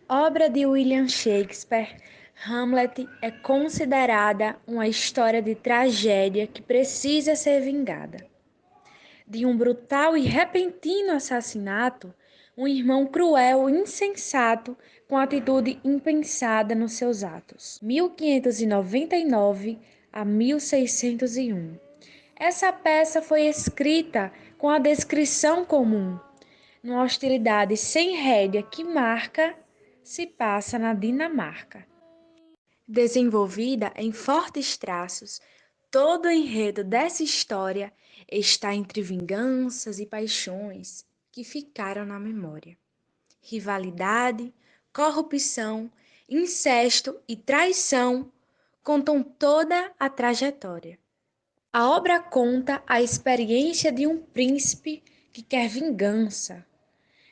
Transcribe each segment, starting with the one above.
Obra de William Shakespeare, Hamlet é considerada uma história de tragédia que precisa ser vingada. De um brutal e repentino assassinato, um irmão cruel e insensato com atitude impensada nos seus atos. 1599 a 1601. Essa peça foi escrita com a descrição comum, numa hostilidade sem rédea que se passa na Dinamarca. Desenvolvida em fortes traços, todo o enredo dessa história está entre vinganças e paixões que ficaram na memória. Rivalidade, corrupção, incesto e traição contam toda a trajetória. A obra conta a experiência de um príncipe que quer vingança,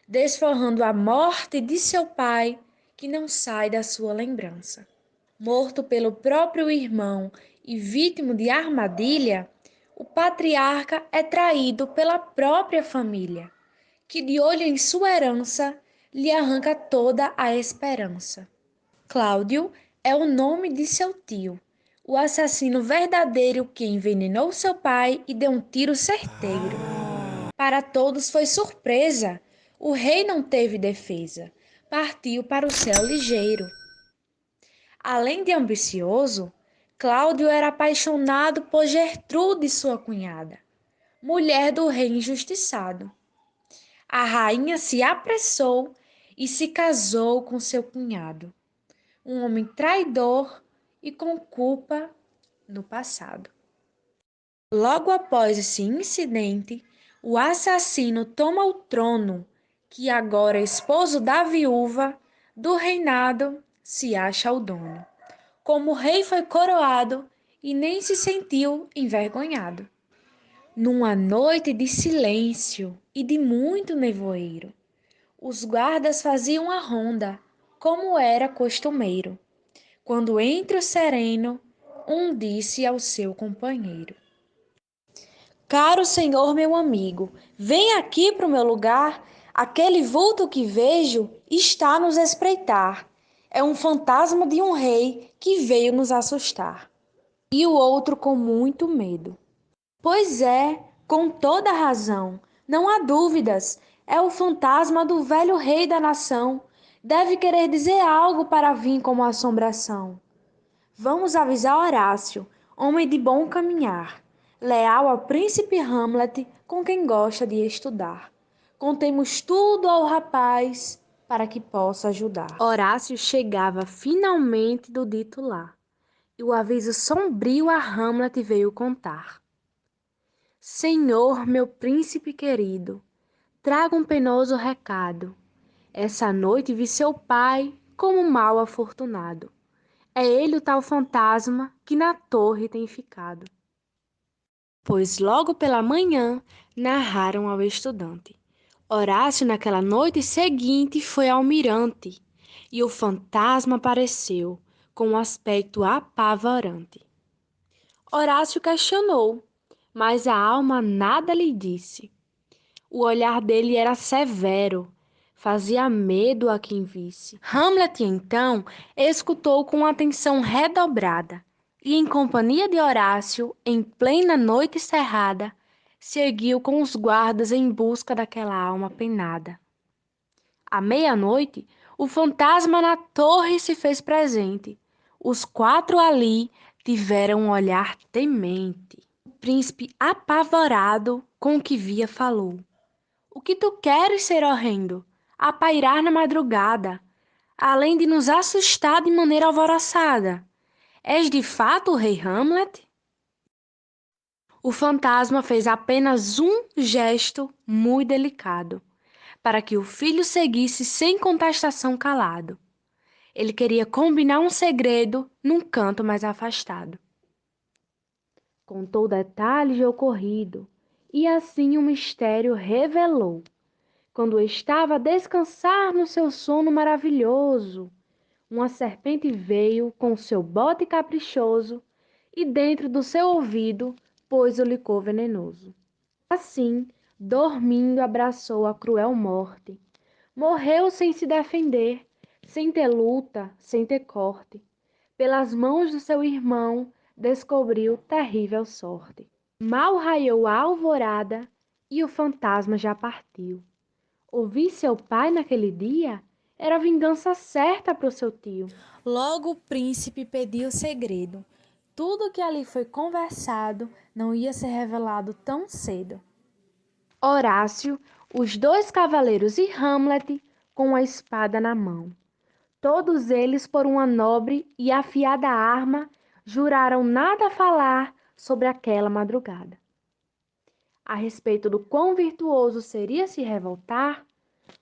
desforrando a morte de seu pai que não sai da sua lembrança. Morto pelo próprio irmão e vítima de armadilha, o patriarca é traído pela própria família, que de olho em sua herança lhe arranca toda a esperança. Cláudio é o nome de seu tio, o assassino verdadeiro que envenenou seu pai e deu um tiro certeiro. Para todos foi surpresa. O rei não teve defesa. Partiu para o céu ligeiro. Além de ambicioso, Cláudio era apaixonado por Gertrude, sua cunhada, mulher do rei injustiçado. A rainha se apressou e se casou com seu cunhado, um homem traidor e com culpa no passado. Logo após esse incidente, o assassino toma o trono, que agora esposo da viúva do reinado se acha o dono. Como o rei foi coroado e nem se sentiu envergonhado. Numa noite de silêncio e de muito nevoeiro, os guardas faziam a ronda, como era costumeiro, quando entre o sereno, um disse ao seu companheiro: Caro senhor, meu amigo, vem aqui para o meu lugar. Aquele vulto que vejo está a nos espreitar. É um fantasma de um rei que veio nos assustar. E o outro com muito medo. Pois é, com toda razão, não há dúvidas. É o fantasma do velho rei da nação. Deve querer dizer algo para vir como assombração. Vamos avisar Horácio, homem de bom caminhar, leal ao príncipe Hamlet, com quem gosta de estudar. Contemos tudo ao rapaz para que possa ajudar. Horácio chegava finalmente do dito lar, e o aviso sombrio a Hamlet veio contar. Senhor, meu príncipe querido, traga um penoso recado. Essa noite vi seu pai como mal afortunado. É ele o tal fantasma que na torre tem ficado. Pois logo pela manhã narraram ao estudante. Horácio naquela noite seguinte foi almirante, e o fantasma apareceu com um aspecto apavorante. Horácio questionou, mas a alma nada lhe disse. O olhar dele era severo, fazia medo a quem visse. Hamlet, então, escutou com atenção redobrada, e, em companhia de Horácio, em plena noite cerrada, seguiu com os guardas em busca daquela alma penada. À meia-noite, o fantasma na torre se fez presente. Os quatro ali tiveram um olhar temente. O príncipe, apavorado com o que via, falou: O que tu queres, ser horrendo? A pairar na madrugada, além de nos assustar de maneira alvoroçada. És de fato o rei Hamlet? O fantasma fez apenas um gesto muito delicado, para que o filho seguisse sem contestação calado. Ele queria combinar um segredo num canto mais afastado. Contou detalhes do ocorrido, e assim o mistério revelou. Quando estava a descansar no seu sono maravilhoso, uma serpente veio com seu bote caprichoso e dentro do seu ouvido pôs o licor venenoso. Assim, dormindo, abraçou a cruel morte. Morreu sem se defender, sem ter luta, sem ter corte. Pelas mãos do seu irmão, descobriu terrível sorte. Mal raiou a alvorada e o fantasma já partiu. Ouvir seu pai naquele dia era a vingança certa para o seu tio. Logo o príncipe pediu o segredo. Tudo que ali foi conversado não ia ser revelado tão cedo. Horácio, os dois cavaleiros e Hamlet com a espada na mão. Todos eles, por uma nobre e afiada arma, juraram nada falar sobre aquela madrugada. A respeito do quão virtuoso seria se revoltar,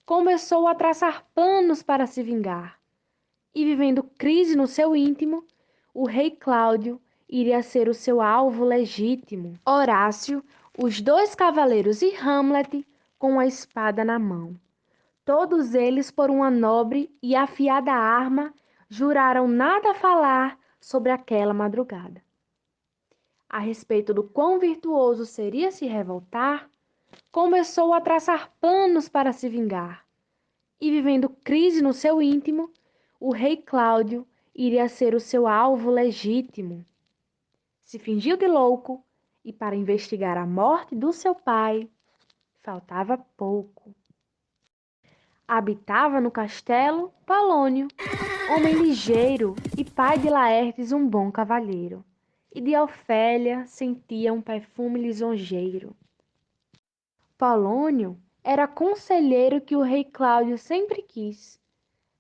começou a traçar planos para se vingar. E vivendo crise no seu íntimo, o rei Cláudio iria ser o seu alvo legítimo. Horácio, os dois cavaleiros e Hamlet com a espada na mão. Todos eles, por uma nobre e afiada arma, juraram nada falar sobre aquela madrugada. A respeito do quão virtuoso seria se revoltar, começou a traçar planos para se vingar. E vivendo crise no seu íntimo, o rei Cláudio iria ser o seu alvo legítimo. Se fingiu de louco e, para investigar a morte do seu pai, faltava pouco. Habitava no castelo Polônio, homem ligeiro e pai de Laertes, um bom cavalheiro, e de Ofélia sentia um perfume lisonjeiro. Polônio era conselheiro que o rei Cláudio sempre quis,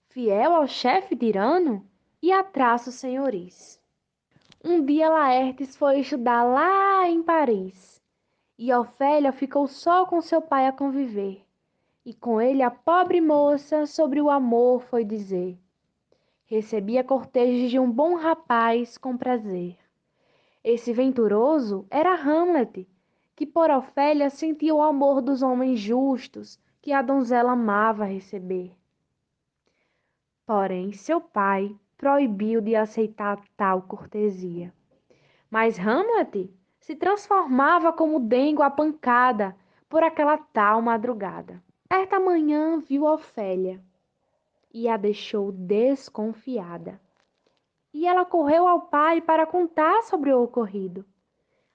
fiel ao chefe tirano e a traços senhoris. Um dia Laertes foi estudar lá em Paris, e Ofélia ficou só com seu pai a conviver. E com ele a pobre moça sobre o amor foi dizer. Recebia cortejos de um bom rapaz com prazer. Esse venturoso era Hamlet, que por Ofélia sentia o amor dos homens justos que a donzela amava receber. Porém, seu pai proibiu de aceitar tal cortesia. Mas Hamlet se transformava como dengo à pancada por aquela tal madrugada. Certa manhã viu Ofélia e a deixou desconfiada. E ela correu ao pai para contar sobre o ocorrido.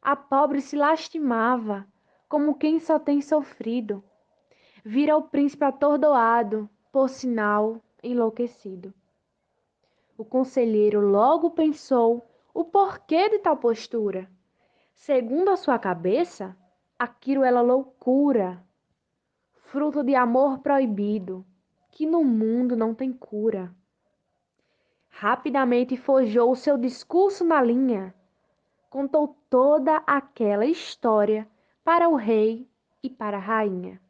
A pobre se lastimava, como quem só tem sofrido. Vira o príncipe atordoado, por sinal enlouquecido. O conselheiro logo pensou o porquê de tal postura. Segundo a sua cabeça, aquilo era loucura, fruto de amor proibido, que no mundo não tem cura. Rapidamente forjou seu discurso na linha, contou toda aquela história para o rei e para a rainha.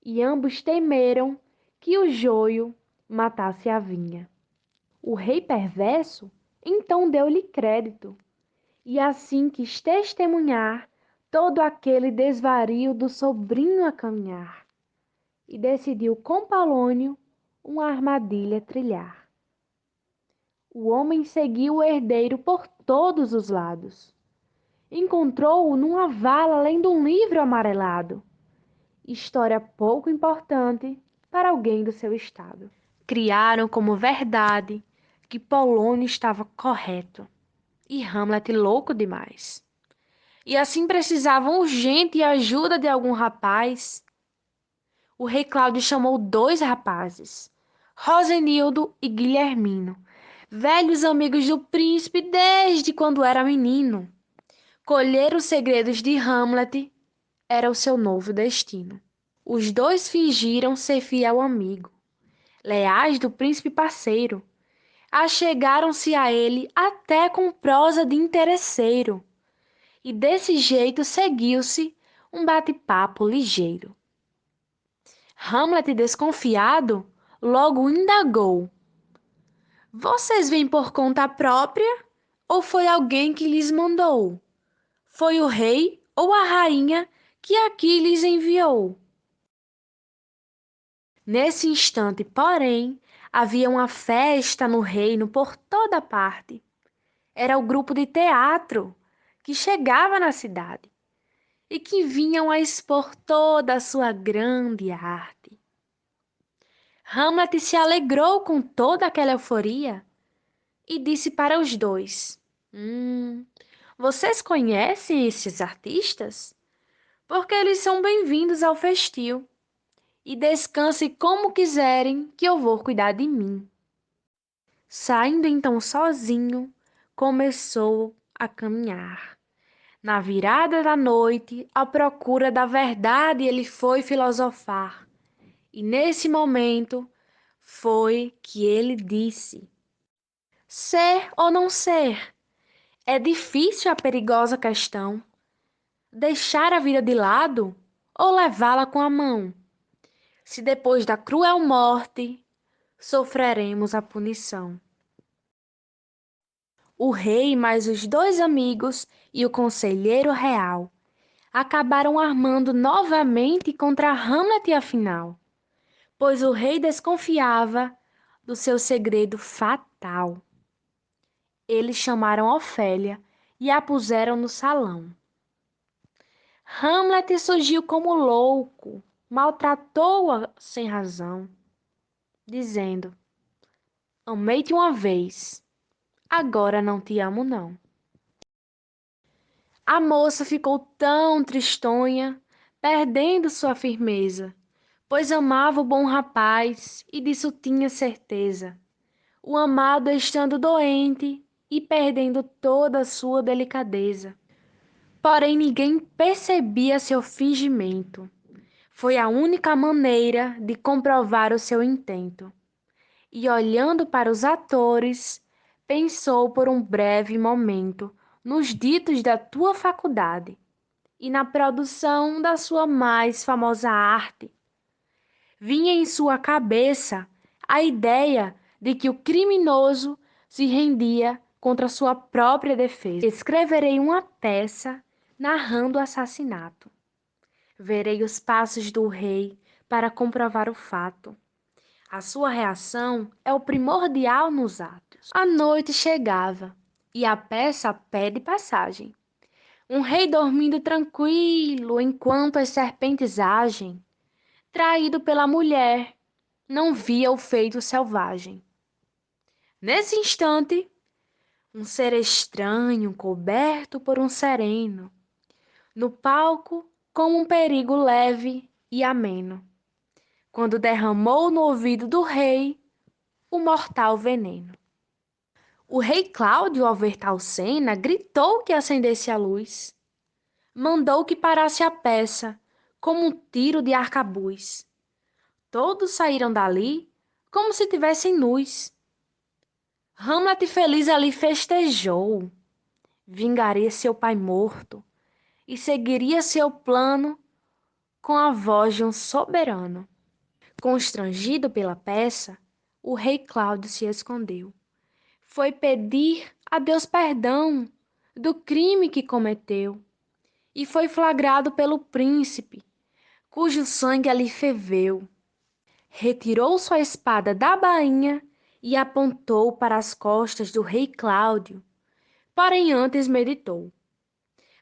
E ambos temeram que o joio matasse a vinha. O rei perverso então deu-lhe crédito, e assim quis testemunhar todo aquele desvario do sobrinho a caminhar, e decidiu com Polônio uma armadilha trilhar. O homem seguiu o herdeiro por todos os lados. Encontrou-o numa vala lendo um livro amarelado. História pouco importante para alguém do seu estado. Criaram como verdade que Polônio estava correto e Hamlet louco demais. E assim precisavam urgente ajuda de algum rapaz. O rei Cláudio chamou dois rapazes, Rosenildo e Guilhermino, velhos amigos do príncipe desde quando era menino. Colher os segredos de Hamlet era o seu novo destino. Os dois fingiram ser fiel amigo, leais do príncipe parceiro. Achegaram-se a ele até com prosa de interesseiro. E desse jeito seguiu-se um bate-papo ligeiro. Hamlet, desconfiado, logo indagou: Vocês vêm por conta própria ou foi alguém que lhes mandou? Foi o rei ou a rainha que aqui lhes enviou? Nesse instante, porém, havia uma festa no reino por toda parte. Era o grupo de teatro que chegava na cidade e que vinham a expor toda a sua grande arte. Hamlet se alegrou com toda aquela euforia e disse para os dois: Vocês conhecem esses artistas? Porque eles são bem-vindos ao festil. E descansem como quiserem, que eu vou cuidar de mim. Saindo então sozinho, começou a caminhar. Na virada da noite, à procura da verdade, ele foi filosofar. E nesse momento foi que ele disse: Ser ou não ser? É difícil a perigosa questão. Deixar a vida de lado ou levá-la com a mão? Se depois da cruel morte sofreremos a punição. O rei, mais os dois amigos e o conselheiro real acabaram armando novamente contra Hamlet afinal, pois o rei desconfiava do seu segredo fatal. Eles chamaram Ofélia e a puseram no salão. Hamlet surgiu como louco, maltratou-a sem razão, dizendo: Amei-te uma vez, agora não te amo não. A moça ficou tão tristonha, perdendo sua firmeza, pois amava o bom rapaz e disso tinha certeza. O amado estando doente e perdendo toda a sua delicadeza. Porém, ninguém percebia seu fingimento. Foi a única maneira de comprovar o seu intento. E olhando para os atores, pensou por um breve momento nos ditos da tua faculdade e na produção da sua mais famosa arte. Vinha em sua cabeça a ideia de que o criminoso se rendia contra sua própria defesa. Escreverei uma peça narrando o assassinato. Verei os passos do rei para comprovar o fato. A sua reação é o primordial nos atos. A noite chegava e a peça pede passagem. Um rei dormindo tranquilo enquanto as serpentes agem, traído pela mulher, não via o feito selvagem. Nesse instante, um ser estranho coberto por um sereno, no palco como um perigo leve e ameno, quando derramou no ouvido do rei o mortal veneno. O rei Cláudio, ao ver tal cena, gritou que acendesse a luz. Mandou que parasse a peça, como um tiro de arcabuz. Todos saíram dali como se tivessem nus. Hamlet feliz ali festejou. Vingaria seu pai morto e seguiria seu plano com a voz de um soberano. Constrangido pela peça, o rei Cláudio se escondeu. Foi pedir a Deus perdão do crime que cometeu e foi flagrado pelo príncipe, cujo sangue ali ferveu. Retirou sua espada da bainha e apontou para as costas do rei Cláudio, porém antes meditou.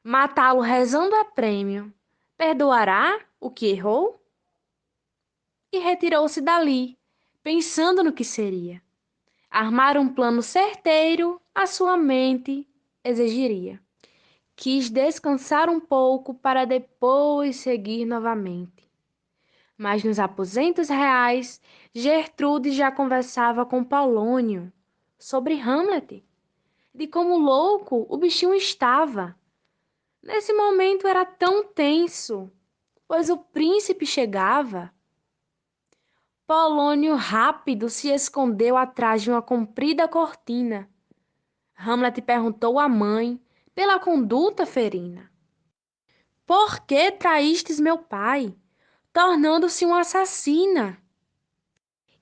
Matá-lo rezando a prêmio, perdoará o que errou? E retirou-se dali, pensando no que seria. Armar um plano certeiro a sua mente exigiria. Quis descansar um pouco para depois seguir novamente. Mas nos aposentos reais, Gertrude já conversava com Polônio sobre Hamlet, de como louco o bichinho estava. Nesse momento era tão tenso, pois o príncipe chegava. Polônio rápido se escondeu atrás de uma comprida cortina. Hamlet perguntou à mãe pela conduta ferina. Por que traístes meu pai, tornando-se uma assassina?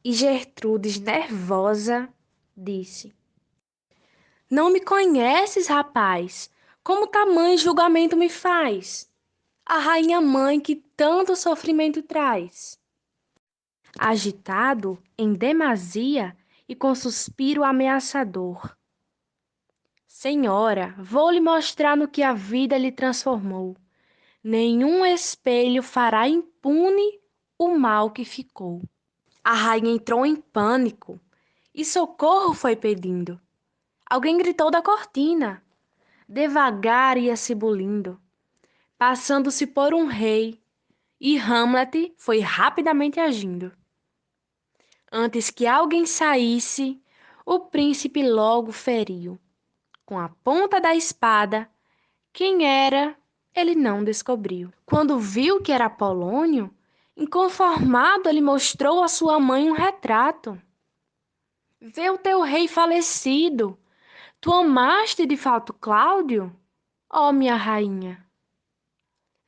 E Gertrudes, nervosa, disse: Não me conheces, rapaz, como tamanho julgamento me faz? A rainha mãe que tanto sofrimento traz. Agitado em demasia e com suspiro ameaçador. Senhora, vou lhe mostrar no que a vida lhe transformou. Nenhum espelho fará impune o mal que ficou. A rainha entrou em pânico e socorro foi pedindo. Alguém gritou da cortina. Devagar ia se bulindo, passando-se por um rei, e Hamlet foi rapidamente agindo. Antes que alguém saísse, o príncipe logo feriu. Com a ponta da espada, quem era, ele não descobriu. Quando viu que era Polônio, inconformado, ele mostrou à sua mãe um retrato. Vê o teu rei falecido. Tu amaste de fato Cláudio? Ó, minha rainha.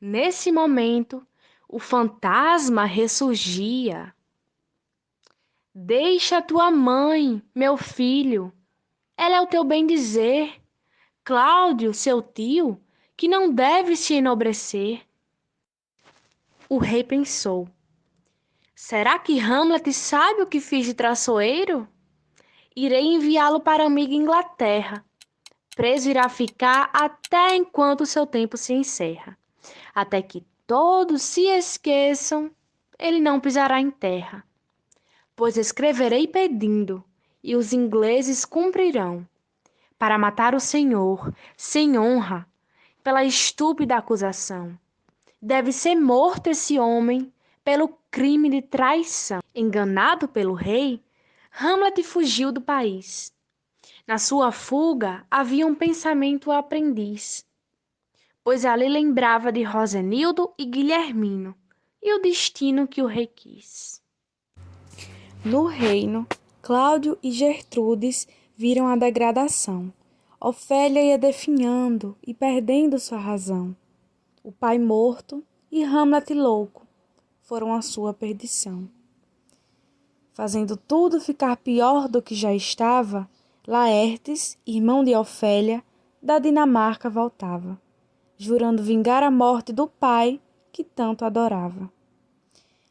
Nesse momento, o fantasma ressurgia. Deixa tua mãe, meu filho. Ela é o teu bem-dizer. Cláudio, seu tio, que não deve se enobrecer. O rei pensou. Será que Hamlet sabe o que fiz de traiçoeiro? Irei enviá-lo para a amiga Inglaterra. Preso irá ficar até enquanto seu tempo se encerra. Até que todos se esqueçam, ele não pisará em terra. Pois escreverei pedindo, e os ingleses cumprirão, para matar o senhor, sem honra, pela estúpida acusação. Deve ser morto esse homem pelo crime de traição. Enganado pelo rei, Hamlet fugiu do país. Na sua fuga havia um pensamento aprendiz, pois ali lembrava de Rosenildo e Guilhermino e o destino que o rei quis. No reino, Cláudio e Gertrudes viram a degradação. Ofélia ia definhando e perdendo sua razão. O pai morto e Hamlet louco foram a sua perdição. Fazendo tudo ficar pior do que já estava, Laertes, irmão de Ofélia, da Dinamarca voltava, jurando vingar a morte do pai que tanto adorava.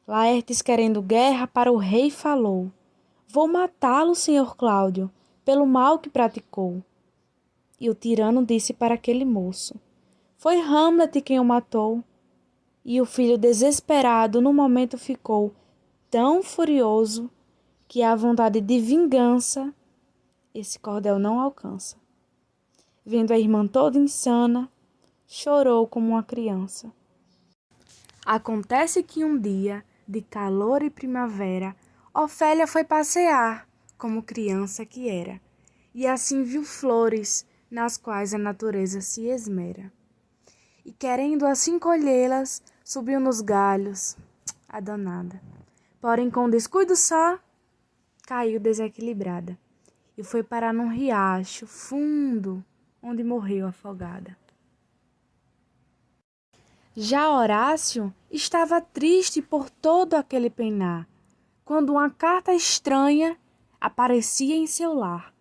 Laertes, querendo guerra, para o rei falou: Vou matá-lo, senhor Cláudio, pelo mal que praticou. E o tirano disse para aquele moço: Foi Hamlet quem o matou. E o filho, desesperado, no momento ficou tão furioso que a vontade de vingança esse cordel não alcança. Vendo a irmã toda insana, chorou como uma criança. Acontece que um dia, de calor e primavera, Ofélia foi passear, como criança que era, e assim viu flores, nas quais a natureza se esmera. E querendo assim colhê-las, subiu nos galhos, a danada. Porém, com descuido só, caiu desequilibrada e foi parar num riacho fundo, onde morreu afogada. Já Horácio estava triste por todo aquele penar, quando uma carta estranha aparecia em seu lar.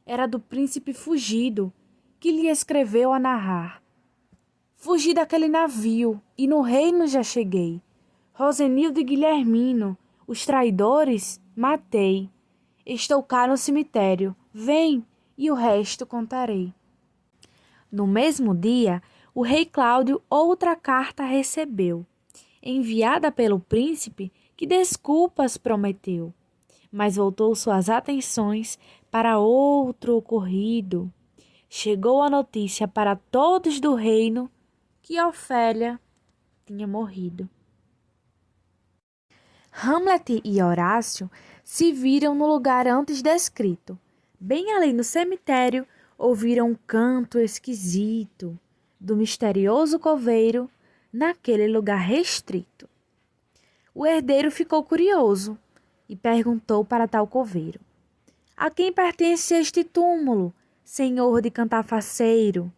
Era do príncipe fugido, que lhe escreveu a narrar: Fugi daquele navio, e no reino já cheguei. Rosenildo e Guilhermino, os traidores, matei. Estou cá no cemitério, vem, e o resto contarei. No mesmo dia, o rei Cláudio outra carta recebeu, enviada pelo príncipe, que desculpas prometeu, mas voltou suas atenções para outro ocorrido. Chegou a notícia para todos do reino que Ofélia tinha morrido. Hamlet e Horácio se viram no lugar antes descrito. Bem ali no cemitério, ouviram um canto esquisito do misterioso coveiro naquele lugar restrito. O herdeiro ficou curioso e perguntou para tal coveiro: A quem pertence este túmulo, senhor de cantafaceiro?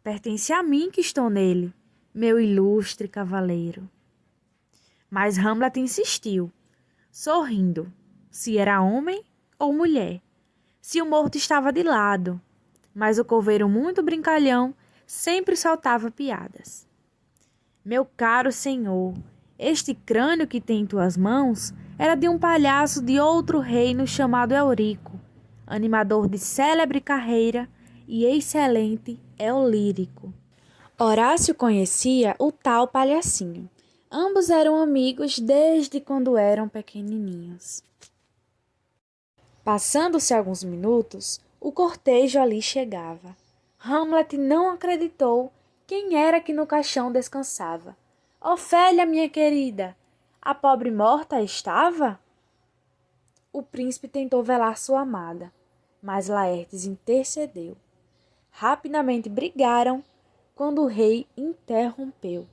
Pertence a mim que estou nele, meu ilustre cavaleiro. Mas Hamlet insistiu, sorrindo, se era homem ou mulher, se o morto estava de lado. Mas o coveiro, muito brincalhão, sempre soltava piadas. Meu caro senhor, este crânio que tem em tuas mãos era de um palhaço de outro reino chamado Eurico, animador de célebre carreira e excelente eolírico. Horácio conhecia o tal palhacinho. Ambos eram amigos desde quando eram pequenininhos. Passando-se alguns minutos, o cortejo ali chegava. Hamlet não acreditou quem era que no caixão descansava. Ofélia, minha querida, a pobre morta estava? O príncipe tentou velar sua amada, mas Laertes intercedeu. Rapidamente brigaram quando o rei interrompeu.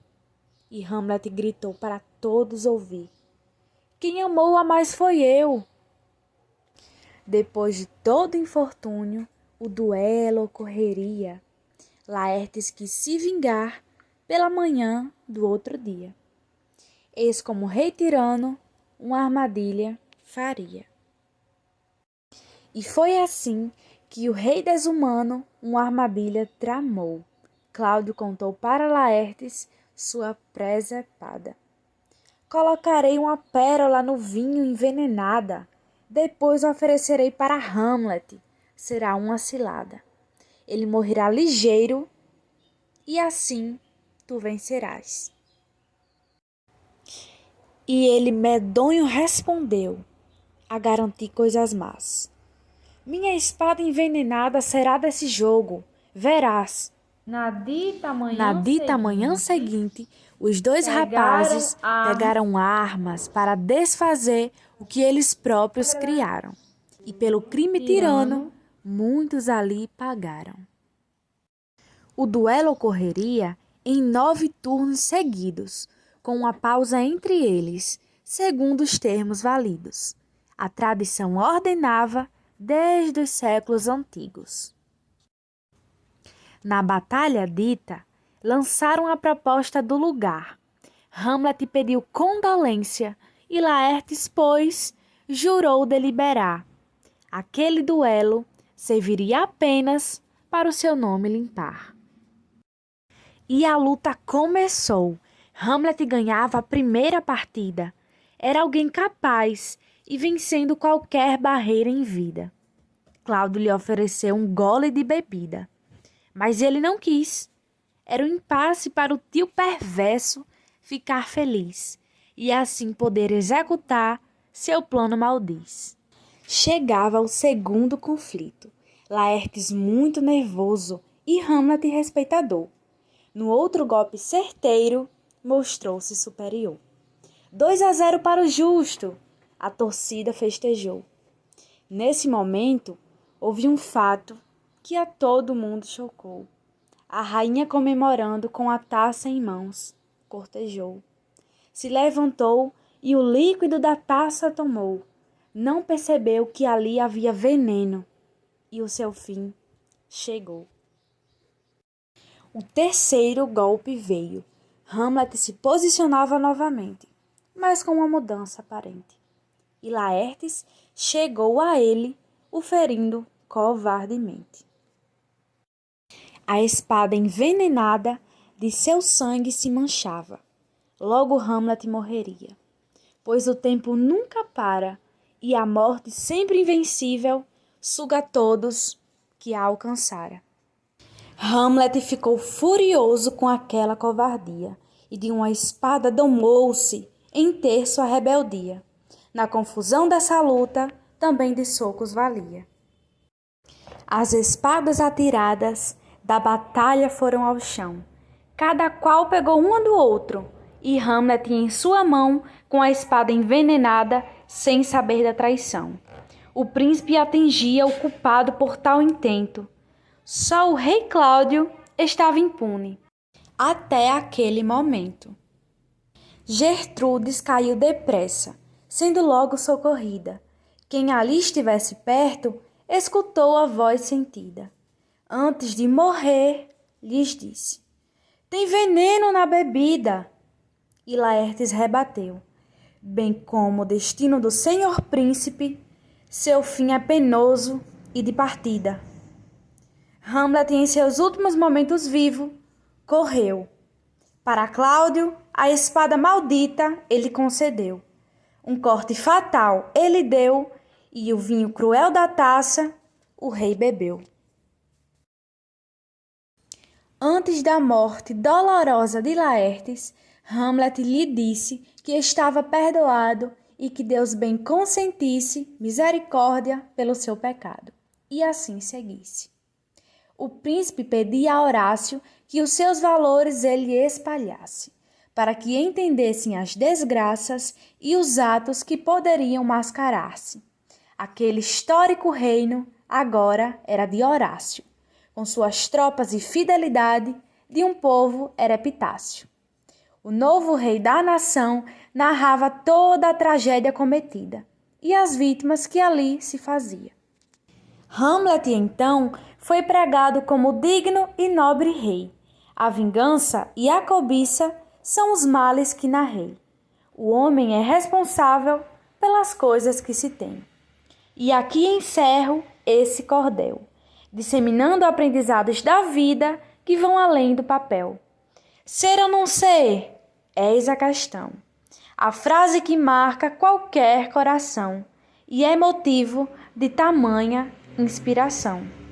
E Hamlet gritou para todos ouvir: quem amou-a mais foi eu. Depois de todo infortúnio, o duelo ocorreria. Laertes quis se vingar pela manhã do outro dia. Eis como o rei tirano uma armadilha faria. E foi assim que o rei desumano uma armadilha tramou. Cláudio contou para Laertes sua presepada. Colocarei uma pérola no vinho envenenada. Depois oferecerei para Hamlet. Será uma cilada. Ele morrerá ligeiro e assim tu vencerás. E ele medonho respondeu, a garantir coisas más. Minha espada envenenada será desse jogo, verás. Na dita manhã seguinte, os dois rapazes pegaram armas para desfazer o que eles próprios criaram. E pelo crime tirano, muitos ali pagaram. O duelo ocorreria em 9 turnos seguidos, com uma pausa entre eles, segundo os termos validos. A tradição ordenava desde os séculos antigos. Na batalha dita, lançaram a proposta do lugar. Hamlet pediu condolência e Laertes, pois, jurou deliberar. Aquele duelo serviria apenas para o seu nome limpar. E a luta começou. Hamlet ganhava a primeira partida. Era alguém capaz e vencendo qualquer barreira em vida. Cláudio lhe ofereceu um gole de bebida. Mas ele não quis. Era um impasse para o tio perverso ficar feliz e assim poder executar seu plano maldiz. Chegava o segundo conflito. Laertes muito nervoso e Hamlet respeitador. No outro golpe certeiro, mostrou-se superior. 2-0 para o justo. A torcida festejou. Nesse momento, houve um fato que a todo mundo chocou. A rainha, comemorando com a taça em mãos, cortejou. Se levantou e o líquido da taça tomou. Não percebeu que ali havia veneno e o seu fim chegou. O terceiro golpe veio. Hamlet se posicionava novamente, mas com uma mudança aparente. E Laertes chegou a ele, o ferindo covardemente. A espada envenenada de seu sangue se manchava. Logo Hamlet morreria, pois o tempo nunca para e a morte, sempre invencível, suga todos que a alcançara. Hamlet ficou furioso com aquela covardia e de uma espada domou-se em ter sua rebeldia. Na confusão dessa luta, também de socos valia. As espadas atiradas da batalha foram ao chão. Cada qual pegou uma do outro, e Hamlet em sua mão com a espada envenenada, sem saber da traição. O príncipe atingia o culpado por tal intento. Só o rei Cláudio estava impune, até aquele momento. Gertrudes caiu depressa, sendo logo socorrida. Quem ali estivesse perto, escutou a voz sentida. Antes de morrer, lhes disse: tem veneno na bebida. E Laertes rebateu: bem como o destino do senhor príncipe, seu fim é penoso e de partida. Hamlet, em seus últimos momentos vivo, correu. Para Cláudio, a espada maldita ele concedeu. Um corte fatal ele deu, e o vinho cruel da taça o rei bebeu. Antes da morte dolorosa de Laertes, Hamlet lhe disse que estava perdoado e que Deus bem consentisse misericórdia pelo seu pecado, e assim seguisse. O príncipe pedia a Horácio que os seus valores ele espalhasse, para que entendessem as desgraças e os atos que poderiam mascarar-se. Aquele histórico reino agora era de Horácio, com suas tropas e fidelidade de um povo era Epitácio. O novo rei da nação narrava toda a tragédia cometida e as vítimas que ali se fazia. Hamlet, então, foi pregado como digno e nobre rei. A vingança e a cobiça são os males que narrei. O homem é responsável pelas coisas que se tem. E aqui encerro esse cordel, disseminando aprendizados da vida que vão além do papel. Ser ou não ser? Eis a questão. A frase que marca qualquer coração e é motivo de tamanha inspiração.